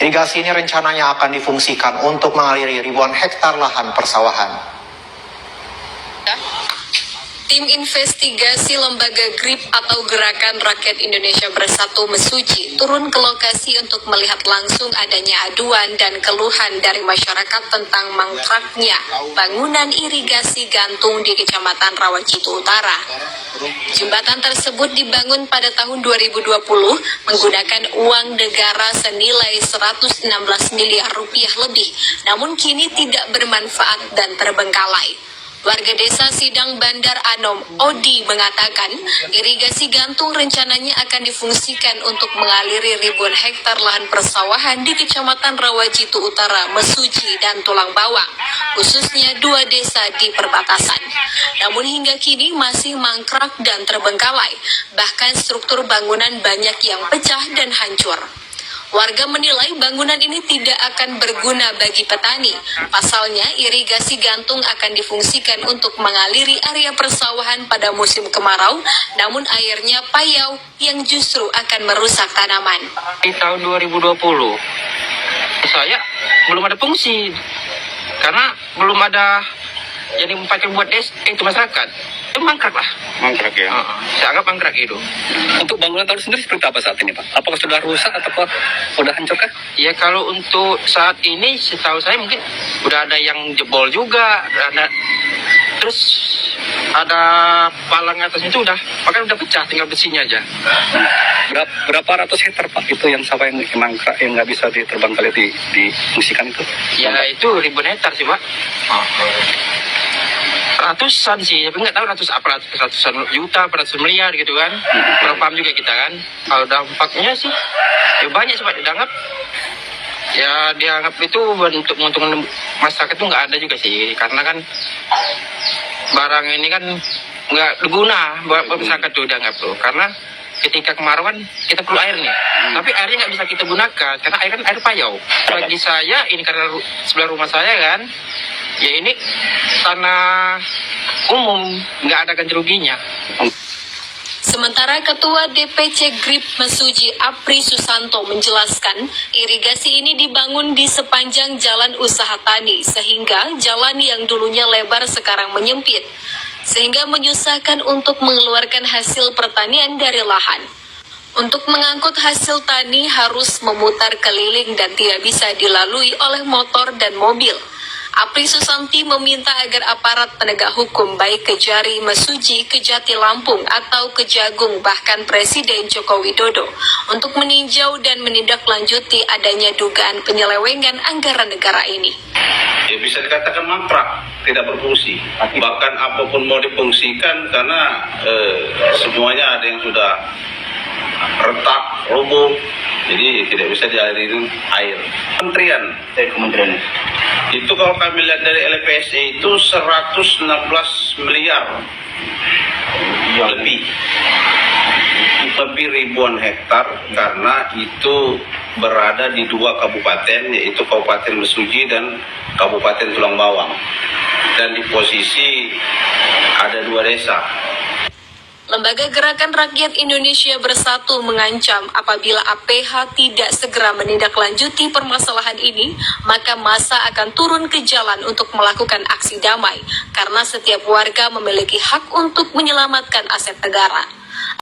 Irigasi ini rencananya akan difungsikan untuk mengaliri ribuan hektar lahan persawahan. Tim investigasi Lembaga GRIP atau Gerakan Rakyat Indonesia Bersatu Mesuji turun ke lokasi untuk melihat langsung adanya aduan dan keluhan dari masyarakat tentang mangkraknya bangunan irigasi gantung di Kecamatan Rawajitu Utara. Jembatan tersebut dibangun pada tahun 2020 menggunakan uang negara senilai 116 miliar rupiah lebih, namun kini tidak bermanfaat dan terbengkalai. Warga desa Sidang Bandar Anom, Odi, mengatakan irigasi gantung rencananya akan difungsikan untuk mengaliri ribuan hektar lahan persawahan di Kecamatan Rawajitu Utara, Mesuji, dan Tulang Bawang, khususnya 2 desa di perbatasan. Namun hingga kini masih mangkrak dan terbengkalai, bahkan struktur bangunan banyak yang pecah dan hancur. Warga menilai bangunan ini tidak akan berguna bagi petani. Pasalnya, irigasi gantung akan difungsikan untuk mengaliri area persawahan pada musim kemarau, namun airnya payau yang justru akan merusak tanaman. Di tahun 2020, saya belum ada fungsi, karena belum ada yang dipakai buat itu masyarakat. Itu mangkrak lah. Mangkrak ya? Saya anggap mangkrak itu. Untuk bangunan tahun sendiri seperti apa saat ini, Pak? Apakah sudah rusak atau sudah hancurkah? Ya kalau untuk saat ini setahu saya mungkin udah ada yang jebol juga, terus ada palang atasnya itu bahkan udah pecah, tinggal besinya aja. Berapa ratus hektar, Pak, itu yang sawah yang mangkrak yang nggak bisa diterbangkali difungsikan itu? Ya itu ribuan hektar sih, Pak. Ratusan sih, tapi nggak tahu ratusan juta, ratusan miliar gitu kan. Kurang paham juga kita kan. Kalau dampaknya sih, ya banyak sih Pak dianggap. Ya dianggap itu untuk menguntungkan masyarakat itu nggak ada juga sih, karena kan barang ini kan nggak berguna buat masyarakat tuh dianggap tuh, karena ketika kemarau kan kita perlu air nih, tapi airnya nggak bisa kita gunakan karena air kan air payau. Bagi saya ini karena sebelah rumah saya kan, ya ini tanah umum, nggak ada ganti ruginya. Sementara Ketua DPC GRIP Mesuji Apri Susanto menjelaskan, irigasi ini dibangun di sepanjang jalan usaha tani, sehingga jalan yang dulunya lebar sekarang menyempit, sehingga menyusahkan untuk mengeluarkan hasil pertanian dari lahan. Untuk mengangkut hasil tani harus memutar keliling dan tidak bisa dilalui oleh motor dan mobil. Apri Susanti meminta agar aparat penegak hukum baik Kejari, Mesuji, Kejati Lampung, atau Kejagung, bahkan Presiden Joko Widodo untuk meninjau dan menindaklanjuti adanya dugaan penyelewengan anggaran negara ini. Ya bisa dikatakan mangkrak, tidak berfungsi. Bahkan apapun mau difungsikan karena semuanya ada yang sudah retak, roboh, jadi tidak bisa dialiri air. Kementerian itu kalau kami lihat dari LPSI itu 116 miliar lebih ribuan hektar, karena itu berada di 2 kabupaten, yaitu Kabupaten Mesuji dan Kabupaten Tulang Bawang, dan di posisi ada 2 desa. Lembaga Gerakan Rakyat Indonesia Bersatu mengancam apabila APH tidak segera menindaklanjuti permasalahan ini, maka massa akan turun ke jalan untuk melakukan aksi damai, karena setiap warga memiliki hak untuk menyelamatkan aset negara.